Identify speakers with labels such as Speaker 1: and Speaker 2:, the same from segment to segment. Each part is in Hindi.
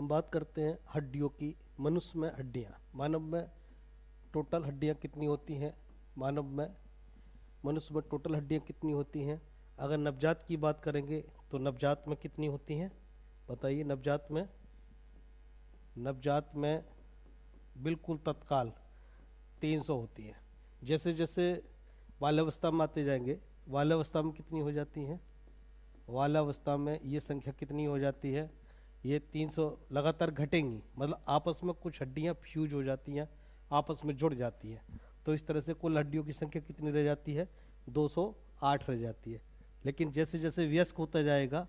Speaker 1: हम बात करते हैं हड्डियों की। मनुष्य में हड्डियाँ, मानव में टोटल हड्डियाँ कितनी होती हैं? मानव में, मनुष्य में टोटल हड्डियाँ कितनी होती हैं? अगर नवजात की बात करेंगे तो नवजात में कितनी होती हैं? बताइए। नवजात में बिल्कुल तत्काल 300 होती हैं। जैसे जैसे बाल्यावस्था में आते जाएंगे, बाल्यावस्था में कितनी हो जाती हैं? बाल्यावस्था में ये संख्या कितनी हो जाती है? ये 300 लगातार घटेंगी, मतलब आपस में कुछ हड्डियाँ फ्यूज हो जाती हैं, आपस में जुड़ जाती हैं। तो इस तरह से कुल हड्डियों की संख्या कितनी रह जाती है? 208 रह जाती है। लेकिन जैसे जैसे वयस्क होता जाएगा,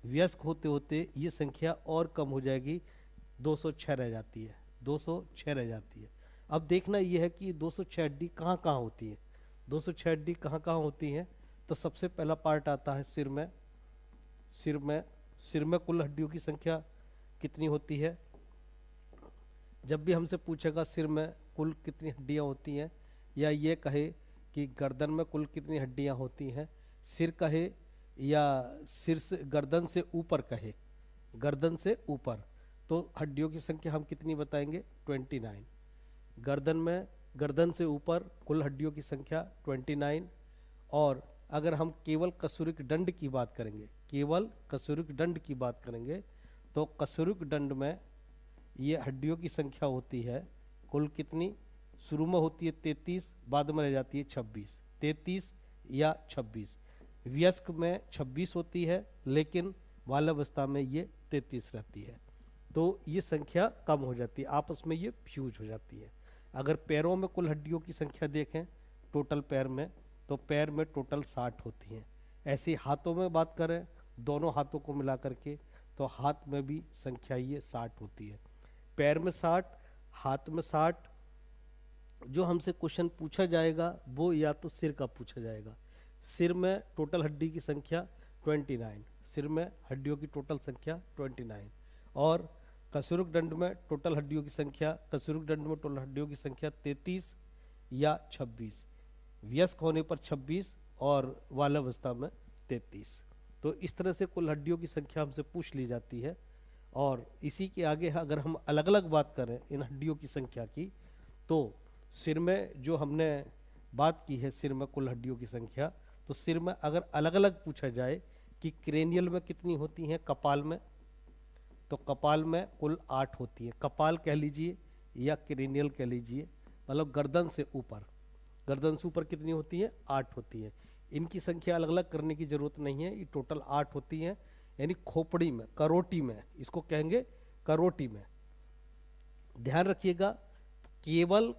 Speaker 1: वयस्क होते होते ये संख्या और कम हो जाएगी, 206 रह जाती है। 206 रह जाती है। अब देखना यह है कि 206 हड्डी कहाँ कहाँ होती है। 206 हड्डी कहाँ कहाँ होती हैं? तो सबसे पहला पार्ट आता है सिर में। सिर में कुल हड्डियों की संख्या कितनी होती है? जब भी हमसे पूछेगा सिर में कुल कितनी हड्डियां होती हैं, या ये कहे कि गर्दन में कुल कितनी हड्डियां होती हैं, सिर कहे या सिर से गर्दन से ऊपर कहे, गर्दन से ऊपर, तो हड्डियों की संख्या हम कितनी बताएंगे? 29। गर्दन में, गर्दन से ऊपर कुल हड्डियों की संख्या 29। और अगर हम केवल कसूरिक दंड की बात करेंगे, केवल कसूरिक दंड की बात करेंगे, तो कसूरिक दंड में ये हड्डियों की संख्या होती है कुल कितनी? शुरू में होती है 33, बाद में रह जाती है 26। 33 या 26। वयस्क में 26 होती है, लेकिन बाल्यावस्था में ये 33 रहती है। तो ये संख्या कम हो जाती है, आपस में ये फ्यूज हो जाती है। अगर पैरों में कुल हड्डियों की संख्या देखें, टोटल पैर में, तो पैर में टोटल 60 होती हैं। ऐसे हाथों में बात करें, दोनों हाथों को मिला करके, तो हाथ में भी संख्या ये 60 होती है। पैर में 60, हाथ में 60। जो हमसे क्वेश्चन पूछा जाएगा वो या तो सिर का पूछा जाएगा। सिर में टोटल हड्डी की संख्या 29, सिर में हड्डियों की टोटल संख्या 29। और कसूरक दंड में टोटल हड्डियों की संख्या, कसूरक दंड में टोटल हड्डियों की संख्या 33 या 26। वयस्क होने पर 26 और बाल्यावस्था में 33। तो इस तरह से कुल हड्डियों की संख्या हमसे पूछ ली जाती है। और इसी के आगे अगर हम अलग अलग बात करें इन हड्डियों की संख्या की, तो सिर में जो हमने बात की है, सिर में कुल हड्डियों की संख्या, तो सिर में अगर अलग अलग पूछा जाए कि क्रेनियल में कितनी होती हैं, कपाल में, तो कपाल में कुल 8 होती है। कपाल कह लीजिए या क्रेनियल कह लीजिए, मतलब गर्दन से ऊपर, गर्दन से ऊपर कितनी होती है? 8 होती है। इनकी संख्या अलग अलग करने की जरूरत नहीं है, ये टोटल 8 होती है। यानी खोपड़ी में, करोटी में, इसको कहेंगे करोटी में। ध्यान रखिएगा, केवल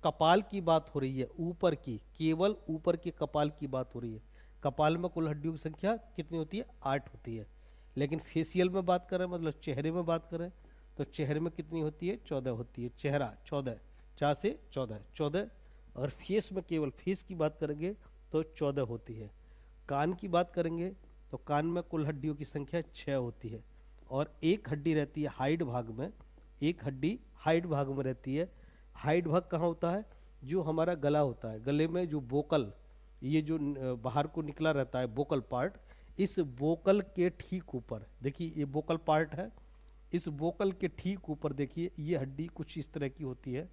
Speaker 1: कपाल की बात हो रही है, ऊपर की, केवल ऊपर के कपाल की बात हो रही है। कपाल में कुल हड्डियों की संख्या कितनी होती है? 8 होती है। लेकिन फेसियल में बात करें, मतलब चेहरे में बात करें, तो चेहरे में कितनी होती है? 14 होती है। चेहरा 14, 4 से 14। और फेस में, केवल फेस की बात करेंगे तो 14 होती है। कान की बात करेंगे तो कान में कुल हड्डियों की संख्या 6 होती है। और एक हड्डी रहती है हाइड भाग में, एक हड्डी हाइड भाग में रहती है। हाइड भाग कहाँ होता है? जो हमारा गला होता है, गले में जो बोकल, ये जो बाहर को निकला रहता है बोकल पार्ट, इस बोकल के ठीक ऊपर देखिए, ये बोकल पार्ट है, इस बोकल के ठीक ऊपर देखिए ये हड्डी कुछ इस तरह की होती है।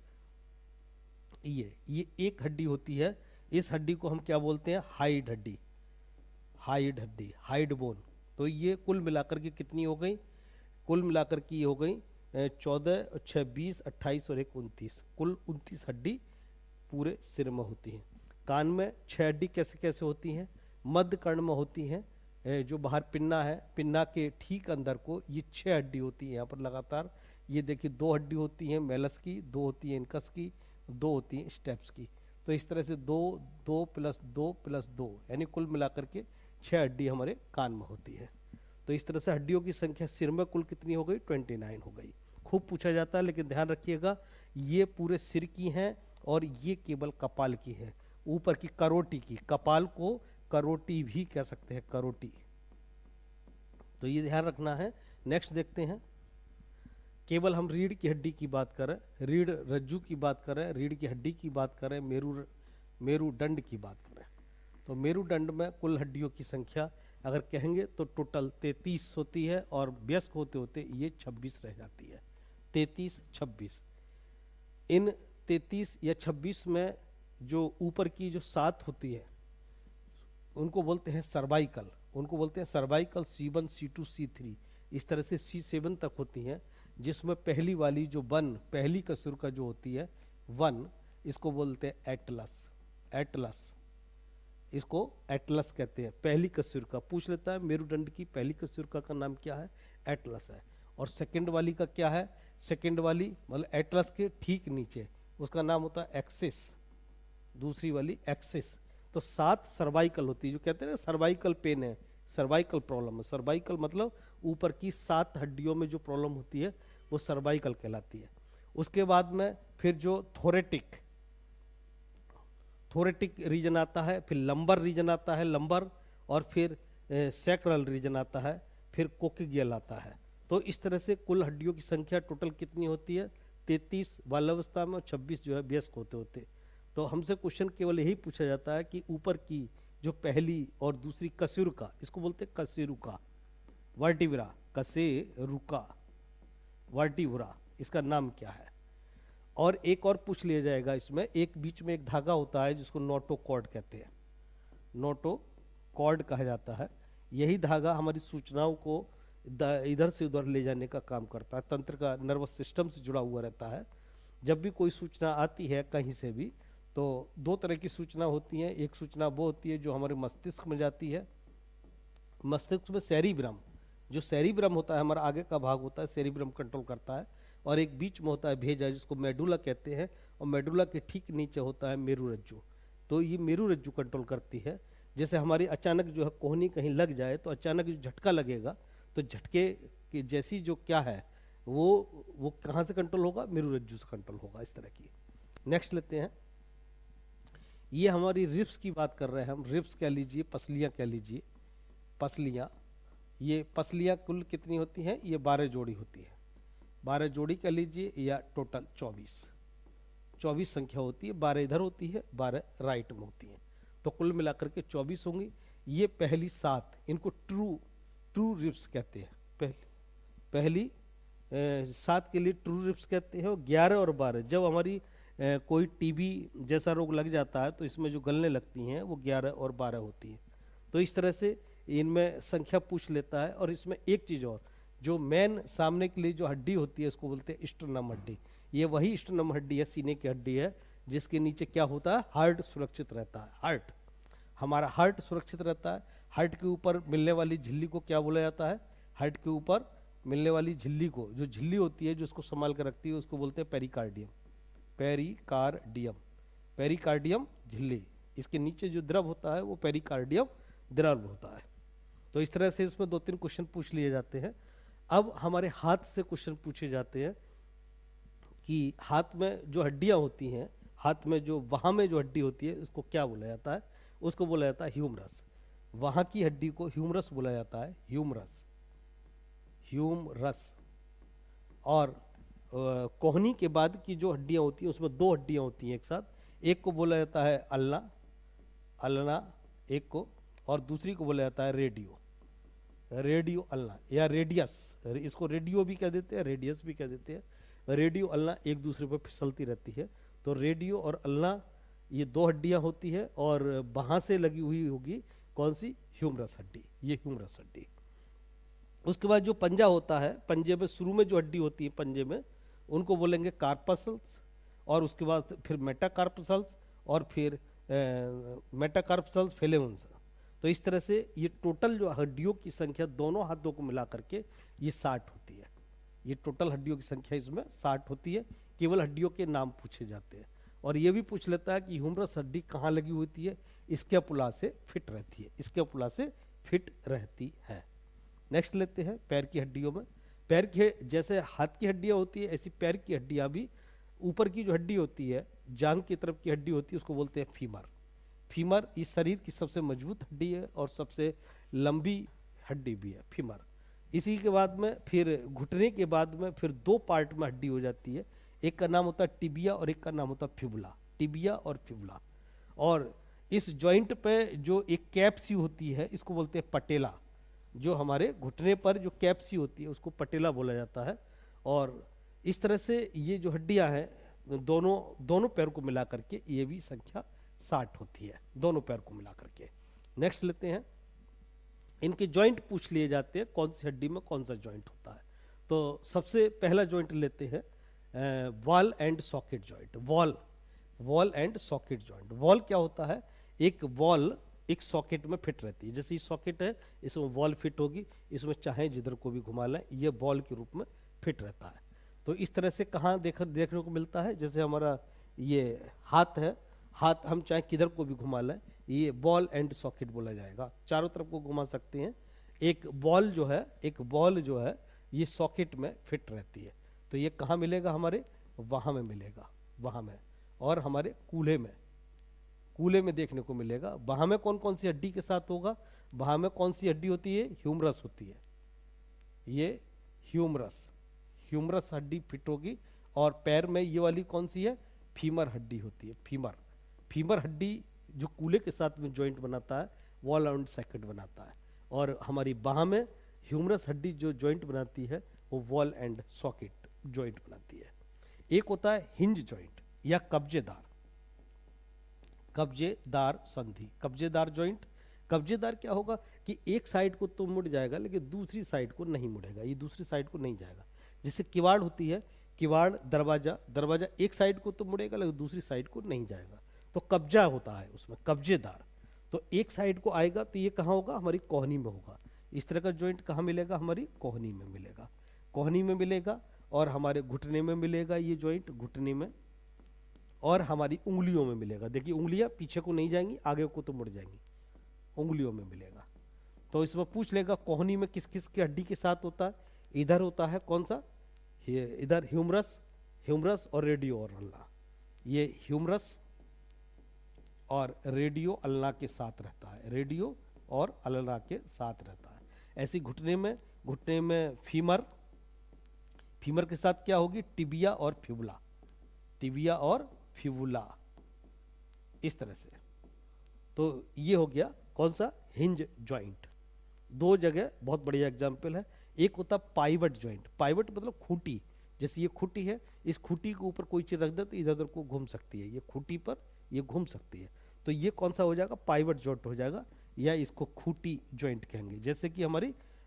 Speaker 1: ये एक हड्डी होती है। इस हड्डी को हम क्या बोलते हैं? हाइड हड्डी, हाइड हड्डी, हाइड बोन। तो ये कुल मिलाकर के कितनी हो गई? कुल मिलाकर की हो गई 14, 6, 20, 28 और 1, 29। कुल 29 हड्डी पूरे सिर में होती हैं। कान में 6 हड्डी कैसे कैसे होती हैं? मध्य कर्ण में होती हैं। जो बाहर पिन्ना है, पिन्ना के ठीक अंदर को ये 6 हड्डी होती है यहाँ पर लगातार। ये देखिए 2 हड्डी होती हैं मेलस की, 2 होती है इनकस की, 2 होती हैं स्टेप्स की। तो इस तरह से 2, 2 + 2 + 2, यानी कुल मिलाकर के 6 हड्डी हमारे कान में होती है। तो इस तरह से हड्डियों की संख्या सिर में कुल कितनी हो गई? 29 हो गई। खूब पूछा जाता है, लेकिन ध्यान रखिएगा ये पूरे सिर की हैं और ये केवल कपाल की है, ऊपर की करोटी की। कपाल को करोटी भी कह सकते हैं, करोटी। तो ये ध्यान रखना है। नेक्स्ट देखते हैं। केवल हम रीढ़ की हड्डी की बात करें, रीढ़ रज्जू की बात करें, रीढ़ की हड्डी की बात करें, मेरुदंड की बात करें, तो मेरुदंड में कुल हड्डियों की संख्या अगर कहेंगे तो टोटल 33 होती है और वयस्क होते होते ये 26 रह जाती है। 33 26, इन 33 या 26 में जो ऊपर की जो 7 होती है उनको बोलते हैं सर्वाइकल, उनको बोलते हैं सर्वाइकल C1 C2 C3, इस तरह से C7 तक होती हैं, जिसमें पहली वाली जो 1 पहली कसुर का जो होती है 1, इसको बोलते हैं एटलस। एटलस, इसको एटलस कहते हैं। पहली कसुरका पूछ लेता है मेरुदंड की पहली कसुरका का नाम क्या है, एटलस है। और सेकंड वाली का क्या है, सेकंड वाली मतलब एटलस के ठीक नीचे उसका नाम होता है एक्सिस, दूसरी वाली एक्सिस। तो 7 सर्वाइकल होती है, जो कहते हैं ना सर्वाइकल पेन है, सर्वाइकल प्रॉब्लम है। सर्वाइकल मतलब ऊपर की 7 हड्डियों में जो प्रॉब्लम होती है वो सर्वाइकल कहलाती है। उसके बाद में फिर जो थोरेटिक रीजन आता है, फिर लंबर रीजन आता है, लंबर, और फिर सैक्रल रीजन आता है, फिर कोक्सियल आता है। तो इस तरह से कुल हड्डियों की संख्या टोटल कितनी होती है, 33 बाल्यावस्था में और 26 जो है वयस्क होते होते। तो हमसे क्वेश्चन केवल यही पूछा जाता है कि ऊपर की जो पहली और दूसरी कशेरुका, इसको बोलते हैं कशेरुका, वर्टिब्रा, कशेरुका वर्टिब्रा, इसका नाम क्या है। और एक और पूछ लिया जाएगा इसमें, एक बीच में एक धागा होता है जिसको नोटोकॉर्ड कहते हैं, नोटोकॉर्ड कहा जाता है। यही धागा हमारी सूचनाओं को इधर से उधर ले जाने का काम करता है, तंत्र का नर्वस सिस्टम से जुड़ा हुआ रहता है। जब भी कोई सूचना आती है कहीं से भी, तो 2 तरह की सूचना होती है। एक सूचना वो होती है जो हमारे मस्तिष्क में जाती है, मस्तिष्क में सेरिब्रम, जो सेरिब्रम होता है हमारा आगे का भाग होता है, सेरिब्रम कंट्रोल करता है। और एक बीच में होता है भेजा, जिसको मेडुला कहते हैं, और मेडुला के ठीक नीचे होता है मेरुरज्जु। तो ये मेरुरज्जु कंट्रोल करती है। जैसे हमारी अचानक जो है कोहनी कहीं लग जाए तो अचानक जो झटका लगेगा, तो झटके की जैसी जो क्या है वो कहाँ से कंट्रोल होगा, मेरुरज्जु से कंट्रोल होगा, इस तरह की। नेक्स्ट लेते हैं, ये हमारी रिब्स की बात कर रहे हैं हम, रिब्स कह लीजिए, पसलियाँ कह लीजिए, पसलियाँ। ये पसलियाँ कुल कितनी होती हैं, ये 12 जोड़ी होती है, 12 जोड़ी कह लीजिए, या टोटल 24 संख्या होती है। 12 इधर होती है, 12 राइट में होती है, तो कुल मिलाकर के 24 होंगी। ये पहली 7, इनको ट्रू रिब्स कहते हैं। पहली 7 के लिए ट्रू रिब्स कहते हैं। और 11 और 12 जब हमारी कोई टीबी जैसा रोग लग जाता है तो इसमें जो गलने लगती हैं वो 11 और 12 होती है। तो इस तरह से इनमें संख्या पूछ लेता है। और इसमें एक चीज़ और, जो मेन सामने के लिए जो हड्डी होती है उसको बोलते हैं स्टर्नम हड्डी। ये वही स्टर्नम हड्डी है, सीने की हड्डी है, जिसके नीचे क्या होता है, हार्ट सुरक्षित रहता है। हार्ट, हमारा हार्ट सुरक्षित रहता है। हार्ट के ऊपर मिलने वाली झिल्ली को क्या बोला जाता है, हार्ट के ऊपर मिलने वाली झिल्ली को, जो झिल्ली होती है जो उसको संभाल कर रखती है, उसको बोलते हैं पेरिकार्डियम। पेरिकार्डियम, पेरिकार्डियम झिल्ली, इसके नीचे जो द्रव होता है वो पेरिकार्डियम द्रव होता है। तो इस तरह से इसमें 2-3 क्वेश्चन पूछ लिए जाते हैं। अब हमारे हाथ से क्वेश्चन पूछे जाते हैं कि हाथ में जो हड्डियां होती हैं, हाथ में जो वहां में जो हड्डी होती है उसको क्या बोला जाता है, उसको बोला जाता है ह्यूमरस। वहां की हड्डी को ह्यूमरस बोला जाता है, ह्यूमरस, ह्यूमरस। और कोहनी के बाद की जो हड्डियां होती हैं उसमें 2 हड्डियां होती हैं एक साथ, एक को बोला जाता है अल्ना, अल्ना एक को, और दूसरी को बोला जाता है रेडियो, रेडियो अल्ना या रेडियस। इसको रेडियो भी कह देते हैं, रेडियस भी कह देते हैं। रेडियो अल्ना एक दूसरे पर फिसलती रहती है। तो रेडियो और अल्ना ये 2 हड्डियां होती है, और वहां से लगी हुई होगी कौन सी, ह्यूमरस हड्डी, ये ह्यूमरस हड्डी। उसके बाद जो पंजा होता है, पंजे में शुरू में जो हड्डी होती है पंजे में, उनको बोलेंगे कार्पसल्स, और उसके बाद फिर मेटाकार्पसल्स, और फिर मेटाकार्पसल्स फेलेमन्स। तो इस तरह से ये टोटल जो हड्डियों की संख्या दोनों हाथों को मिला करके ये 60 होती है। ये टोटल हड्डियों की संख्या इसमें 60 होती है। केवल हड्डियों के नाम पूछे जाते हैं। और ये भी पूछ लेता है कि ह्यूमरस हड्डी कहाँ लगी होती है, स्कैपुला से फिट रहती है, स्कैपुला से फिट रहती है। नेक्स्ट लेते हैं पैर की हड्डियों में। पैर की, जैसे हाथ की हड्डियां होती है ऐसी पैर की हड्डियां भी, ऊपर की जो हड्डी होती है जांघ की तरफ की हड्डी होती है उसको बोलते हैं फीमर। फीमर इस शरीर की सबसे मजबूत हड्डी है और सबसे लंबी हड्डी भी है, फीमर। इसी के बाद में फिर घुटने के बाद में फिर 2 पार्ट में हड्डी हो जाती है, एक का नाम होता है टिबिया और एक का नाम होता है फिबुला, टिबिया और फिबुला। और इस जॉइंट पे जो एक कैप सी होती है इसको बोलते हैं पटेला। जो हमारे घुटने पर जो कैप सी होती है उसको पटेला बोला जाता है। और इस तरह से ये जो हड्डियां हैं दोनों दोनों पैर को मिला करके ये भी संख्या 60 होती है, दोनों पैर को मिला करके। नेक्स्ट लेते हैं, इनके जॉइंट पूछ लिए जाते हैं कौन सी हड्डी में कौन सा जॉइंट होता है। तो सबसे पहला जॉइंट लेते हैं wall and socket joint. Wall and socket joint. Wall क्या होता है, एक वॉल एक सॉकेट में फिट रहती है। जैसे ये सॉकेट है इसमें वॉल फिट होगी, इसमें चाहे जिधर को भी घुमा लें ये बॉल के रूप में फिट रहता है। तो इस तरह से कहाँ देखने को मिलता है, जैसे हमारा ये हाथ है, हाथ हम चाहे किधर को भी घुमा लें ये बॉल एंड सॉकेट बोला जाएगा। चारों तरफ को घुमा सकते हैं। एक बॉल जो है ये सॉकेट में फिट रहती है। तो ये कहाँ मिलेगा, हमारे वहाँ में मिलेगा, वहाँ में। और हमारे कूल्हे में देखने को मिलेगा। वहाँ में कौन कौन सी हड्डी के साथ होगा, वहाँ में कौन सी हड्डी होती है, ह्यूमरस होती है। ये ह्यूमरस हड्डी फिट होगी। और पैर में ये वाली कौन सी है, फीमर हड्डी होती है। फीमर हड्डी जो कूल्हे के साथ में जॉइंट बनाता है वॉल एंड सॉकेट बनाता है। और हमारी बाह में ह्यूमरस हड्डी जो जॉइंट बनाती है वो वॉल एंड सॉकेट जॉइंट बनाती है। एक होता है हिंज जॉइंट या कब्जेदार संधि। कब्जेदार जॉइंट, कब्जेदार क्या होगा कि एक साइड को तो मुड़ जाएगा लेकिन दूसरी साइड को नहीं मुड़ेगा, ये दूसरी साइड को नहीं जाएगा। जैसे किवाड़ होती है, किवाड़ दरवाजा एक साइड को तो मुड़ेगा लेकिन दूसरी साइड को नहीं जाएगा। तो कब्जा होता है उसमें, कब्जेदार। तो एक साइड को आएगा तो ये कहाँ होगा, हमारी कोहनी में होगा। इस तरह का जॉइंट कहाँ मिलेगा, हमारी कोहनी में मिलेगा। और हमारे घुटने में मिलेगा ये जॉइंट, घुटने में। और हमारी उंगलियों में मिलेगा। देखिए उंगलियां पीछे को नहीं जाएंगी, आगे को तो मुड़ जाएंगी, उंगलियों में मिलेगा। तो इसमें पूछ लेगा कोहनी में किस किस की हड्डी के साथ होता है। इधर होता है कौन सा, इधर ह्यूमरस और रेडियो और अल्ना। ये ह्यूमरस और रेडियो अल्ना के साथ रहता है, रेडियो और अल्ना के साथ रहता है। ऐसी घुटने में फीमर के साथ क्या होगी, टिबिया और फिबुला, इस तरह से। तो ये हो गया कौन सा, हिंज जॉइंट। दो जगह बहुत बढ़िया एग्जाम्पल है। एक होता पाइवट जॉइंट। पाइवट मतलब खूंटी। जैसे ये खूंटी है, इस खूंटी के ऊपर कोई चीज रख दे तो इधर उधर को घूम सकती है, ये खूंटी पर ये घूम सकती है। तो ये कौन सा हो जाएगा, पाइवट जॉइंट हो जाएगा, या इसको खूंटी जॉइंट कहेंगे। जैसे कि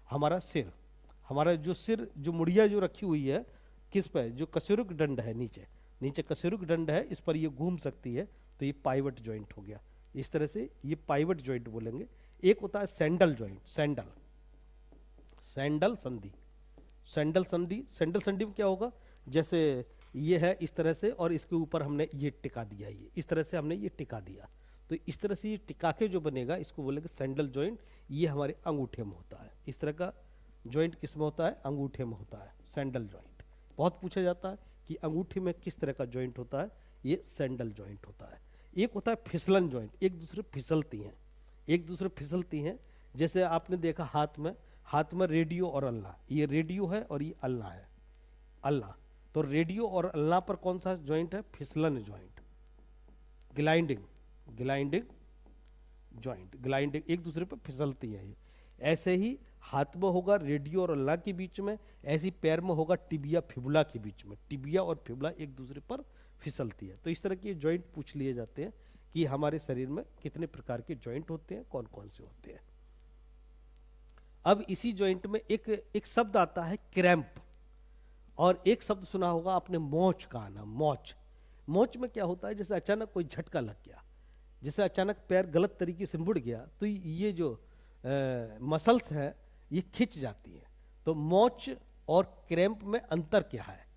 Speaker 1: हमारा सिर जो मुड़िया जो रखी हुई है किस पे, जो कशेरुक दंड है, नीचे कशेरुक दंड है, इस पर ये घूम सकती है, तो ये पाइवट जॉइंट हो गया। इस तरह से ये पाइवट जॉइंट बोलेंगे। एक होता है सैंडल जॉइंट, सैंडल संधि में क्या होगा, जैसे ये है इस तरह से और इसके ऊपर हमने ये टिका दिया, ये इस तरह से हमने ये टिका दिया, तो इस तरह से ये टिका के जो बनेगा इसको बोलेंगे सैंडल जॉइंट। ये हमारे अंगूठे में होता है। इस तरह का जॉइंट किस में होता है, अंगूठे में होता है, सैंडल जॉइंट। बहुत पूछा जाता है कि अंगूठे में किस तरह का जॉइंट होता है, ये सैंडल जॉइंट होता है। एक होता है फिसलन जॉइंट, एक दूसरे फिसलती हैं। जैसे आपने देखा हाथ में रेडियो और अल्ला, ये रेडियो है और ये अल्ला। तो रेडियो और अल्ला पर कौन सा जॉइंट है, फिसलन जॉइंट। ग्लाइंडिंग जॉइंट, एक दूसरे पर फिसलती है ये। ऐसे ही हाथ में होगा रेडियो और अल्ला के बीच में, ऐसी पैर में होगा टिबिया फिबुला के बीच में। टिबिया और फिबुला एक दूसरे पर फिसलती है। तो इस तरह के जॉइंट पूछ लिए जाते हैं कि हमारे शरीर में कितने प्रकार के जॉइंट होते हैं, कौन कौन से होते हैं। अब इसी जॉइंट में एक शब्द आता है क्रैम्प, और एक शब्द सुना होगा आपने मोच का नाम, मोच में क्या होता है, जैसे अचानक कोई झटका लग गया, जैसे अचानक पैर गलत तरीके से मुड़ गया तो ये जो मसल्स है ये खिंच जाती है। तो मोच और क्रैम्प में अंतर क्या है,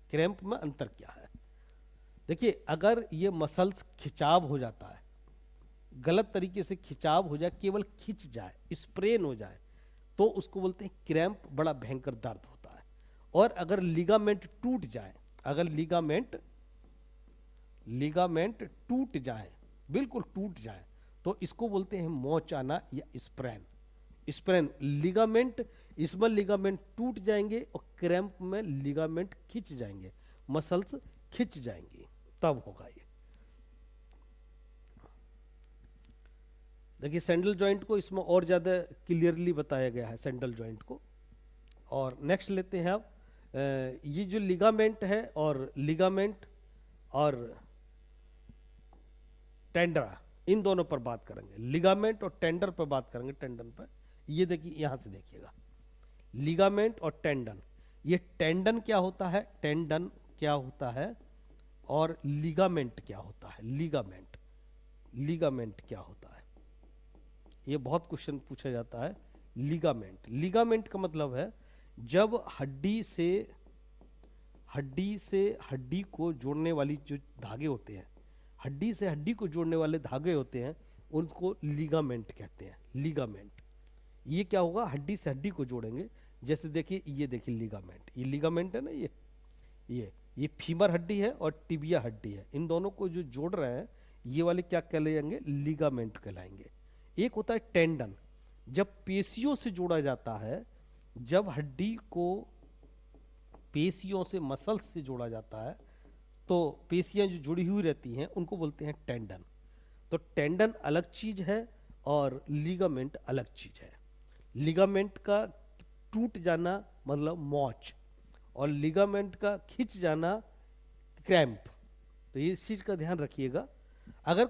Speaker 1: देखिए अगर ये मसल्स खिंचाव हो जाता है, गलत तरीके से खिंचाव हो जाए, केवल खिंच जाए, स्प्रेन हो जाए, तो उसको बोलते हैं क्रैम्प, बड़ा भयंकर दर्द होता है। और अगर लिगामेंट टूट जाए, बिल्कुल टूट जाए, तो इसको बोलते हैं मोच आना या स्प्रेन। लिगामेंट, इसमें लिगामेंट टूट जाएंगे और क्रैम्प में लिगामेंट खिंच जाएंगे, मसल्स खिंच जाएंगी, तब होगा ये। देखिए सैंडल जॉइंट को इसमें और ज़्यादा क्लियरली बताया गया है सैंडल जॉइंट को। और नेक्स्ट लेते हैं आप ये जो लिगामेंट है और टेंडरा, इन दोनों पर बात करेंगे। लिगामेंट और टेंडर पर बात करेंगे, टेंडन पर। ये देखिए यहाँ से देखिएगा, लिगामेंट और टेंडन। ये टेंडन क्या होता है, टेंडन क्या होता है, और लिगामेंट क्या होता है, लिगामेंट क्या होता है। ये बहुत क्वेश्चन पूछा जाता है। लिगामेंट का मतलब है जब हड्डी से हड्डी को जोड़ने वाली जो धागे होते हैं, हड्डी से हड्डी को जोड़ने वाले धागे होते हैं, उनको लिगामेंट कहते हैं। लिगामेंट ये क्या होगा, हड्डी से हड्डी को जोड़ेंगे। जैसे देखिए, ये देखिए लिगामेंट, ये लिगामेंट है ना, ये फीमर हड्डी है और टिबिया हड्डी है। इन दोनों को जो जोड़ रहे हैं, ये वाले क्या कहलाएंगे, लिगामेंट कहलाएंगे। एक होता है टेंडन, जब पेशियों से जोड़ा जाता है, जब हड्डी को पेशियों से, मसल्स से जोड़ा जाता है, तो पेशियां जो जुड़ी हुई रहती हैं उनको बोलते हैं टेंडन। तो टेंडन अलग चीज है और लिगामेंट अलग चीज है। लिगामेंट का टूट जाना मतलब मौच, और लिगामेंट का खिंच जाना क्रैम्प। तो ये इस चीज का ध्यान रखिएगा। अगर